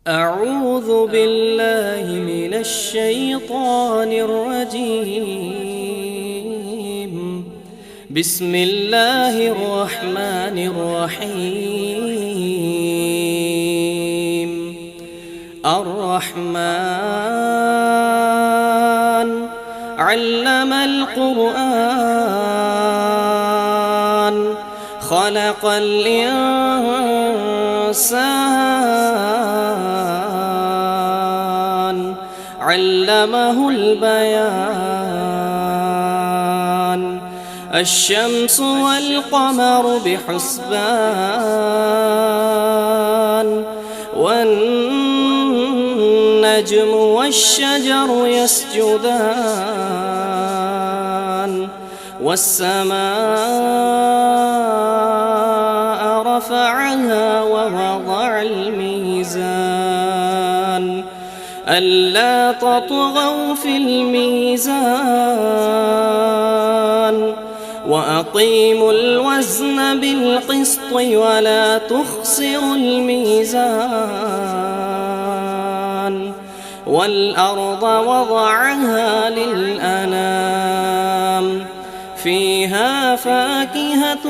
أعوذ بالله من الشيطان الرجيم. بسم الله الرحمن الرحيم. الرحمن علم القرآن خلق الإنسان علمه البيان. الشمس والقمر بحسبان والنجم والشجر يسجدان والسماء رفعها ووضع الميزان ألا تطغوا في الميزان وأقيموا الوزن بالقسط ولا تخسروا الميزان. والأرض وضعها للأنام فيها فاكهة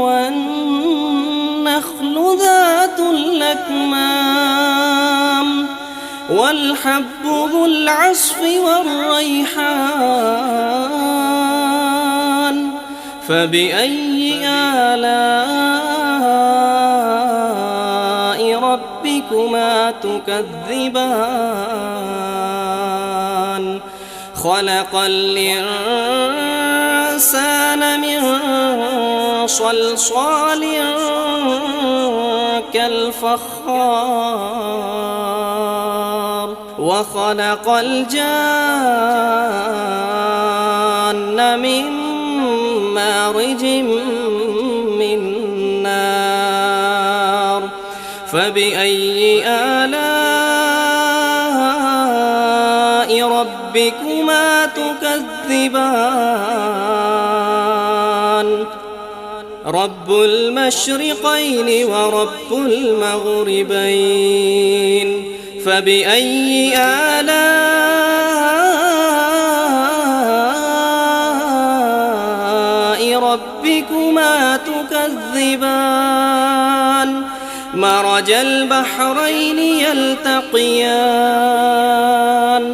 والنخل ذات الأكمام والحب ذو العصف والريحان. فبأي آلاء ربكما تكذبان؟ خلق الإنسان من صلصال كالفخار وخلق الجان من مارج من نار. فبأي آلاء ربكما تكذبان؟ رب المشرقين ورب المغربين. فبأي آلاء ربكما تكذبان؟ مرج البحرين يلتقيان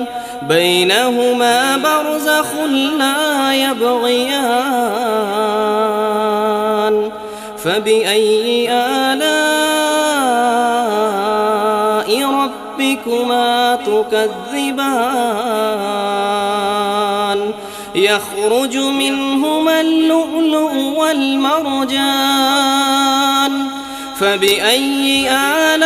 بينهما برزخ لا يبغيان. فبأي آلاء ربكما تكذبان؟ يخرج منهما اللؤلؤ والمرجان. فبأي آلاء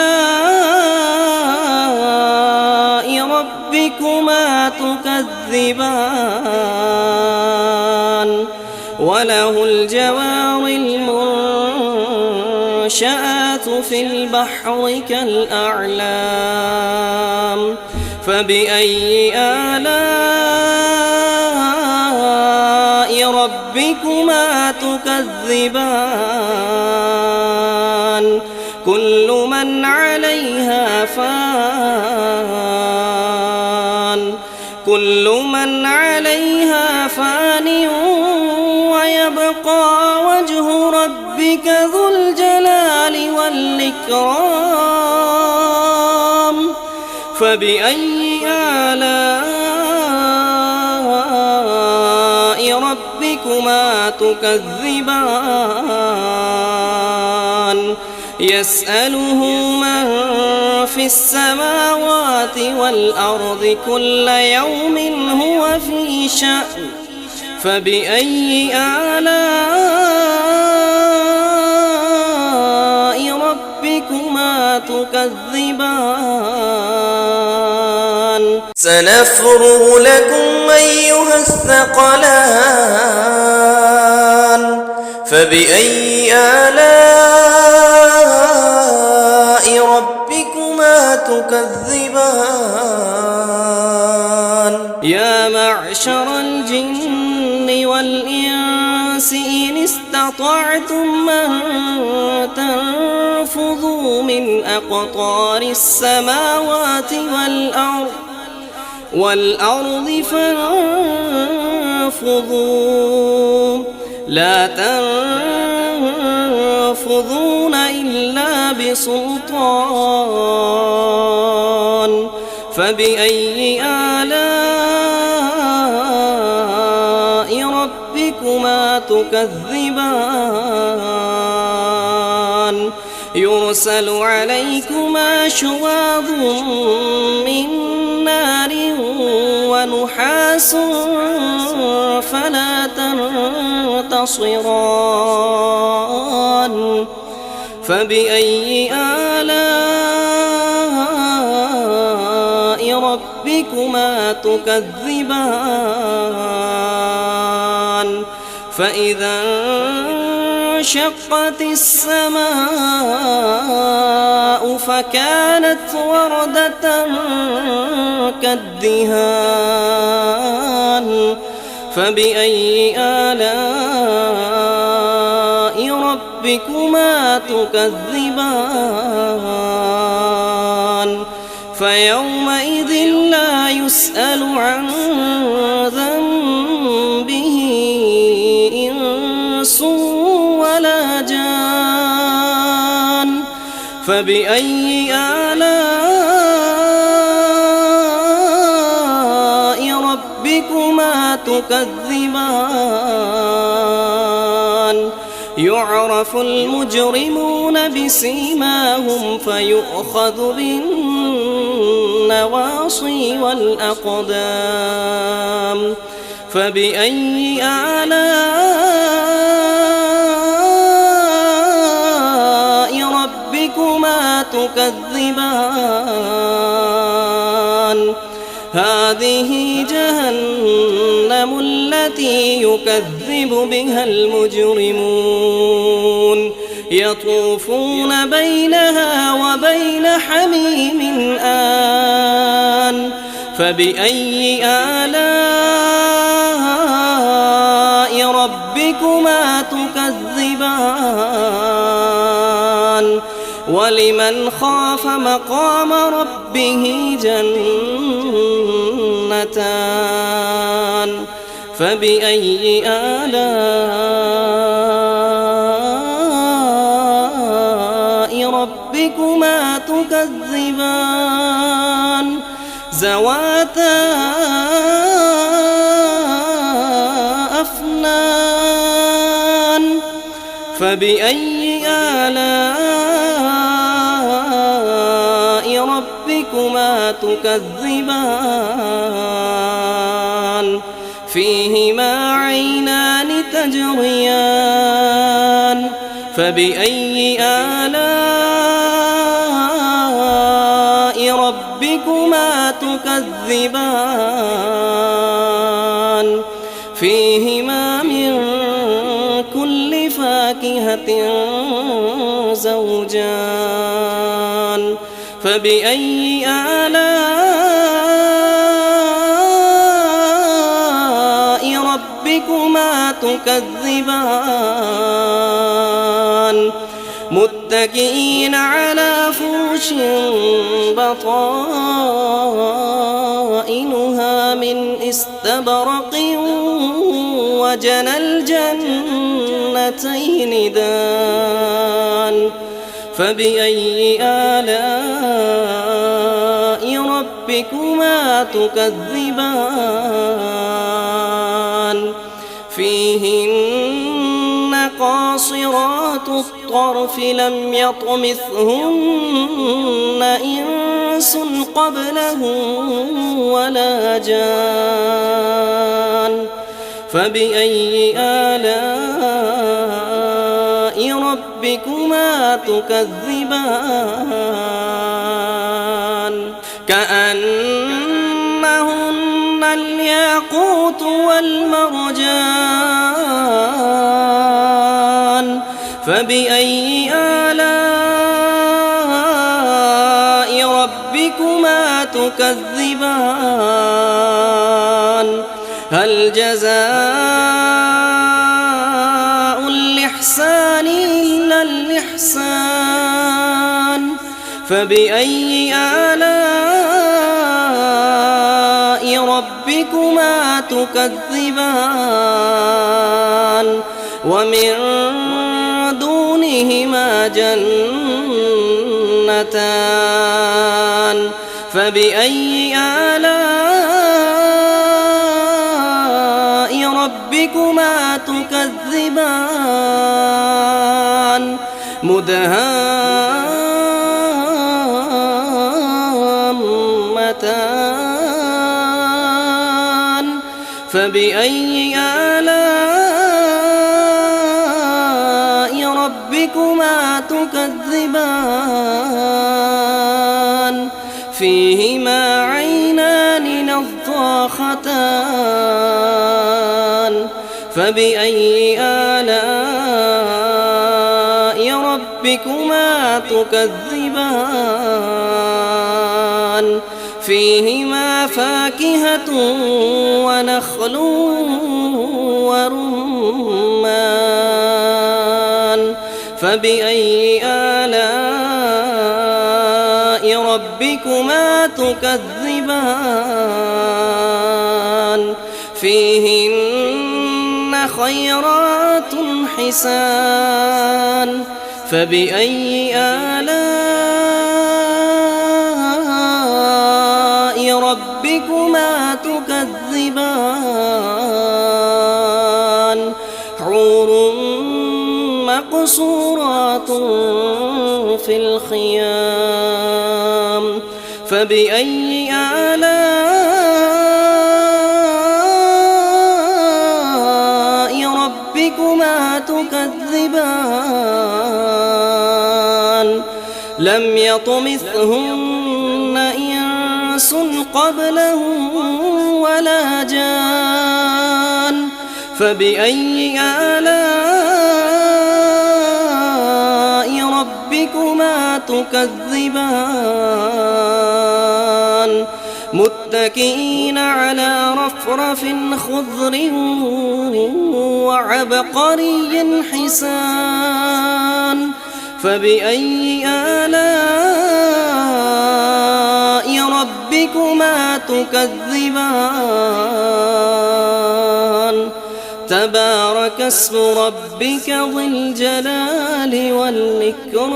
ربكما تكذبان؟ وله الجوار المنشآت في البحر كالأعلام. فبأي آلاء ربكما تكذبان؟ كل من عليها فان ويبقى وجه ربك ذو الجلال والإكرام. فبأي آلاء ربكما تكذبان؟ يسأله من في السماوات والأرض كل يوم هو في شأن. فبأي آلاء ربكما تكذبان؟ سنفرغ لكم أيها الثقلان. فبأي آلاء ربكما تكذبان؟ يا معشر الجن والإنس إن استطعتم أن فانفضوا من أقطار السماوات والأرض فانفضوا لا تنفذون إلا بسلطان فبأي آلاء ربكما تكذبان يرسل عليكما شواظ من نار ونحاس فلا تنتصران فبأي آلاء ربكما تكذبان فإذا انشقت السماء فكانت وردة كالدهان فبأي آلاء ربكما تكذبان فيومئذ لا يسأل عن ذنبه إنس ولا جان فبأي آلاء ربكما تكذبان يعرف المجرمون بسيماهم فيؤخذ بالنواصي والأقدام فبأي آلاء ربكما تكذبان هذه جهنم التي يكذب بها المجرمون يطوفون بينها وبين حميم آن فبأي آلاء ربكما تكذبان ولمن خاف مقام ربه جنتان فبأي آلاء ربكما تكذبان ذواتا أفنان فبأي آلاء ربكما تكذبان فيهما عينان تجريان فبأي آلاء ربكما تكذبان فيهما من كل فاكهة زوجان فبأي آلاء ربكما تكذبان متكئين على فرش بطائنها من استبرق وجنى الجنتين دان فبأي آلاء ربكما تكذبان فيهن قاصرات الطرف لم يطمثهن إنس قبلهم ولا جان فبأي آلاء ربكما تكذبان كأنهن الياقوت والمرجان فبأي آلاء ربكما تكذبان هل جزاء الإحسان إلا الإحسان فبأي آلاء ربكما تكذبان ومن دونهما جنتان فبأي آلاء ربكما تكذبان مدهامتان فبأي آلاء ربكما تكذبان فيهما عينان نضاختان فبأي آلاء ربكما تكذبان فيهما فاكهة ونخل ورمان فبأي آلاء ربكما تكذبان فيهن خيرات حسان فبأي آلاء ربكما تكذبان حور مقصورات في الخيام فبأي آلاء ربكما تكذبان لم يطمثهن إنس قبلهم ولا جان فبأي آلاء ربكما تكذبان متكئين على رفرف خضر وعبقري حسان فبأي آلاء ربكما تكذبان تبارك اسم ربك ذي الجلال والإكرام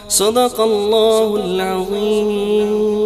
صدق الله العظيم.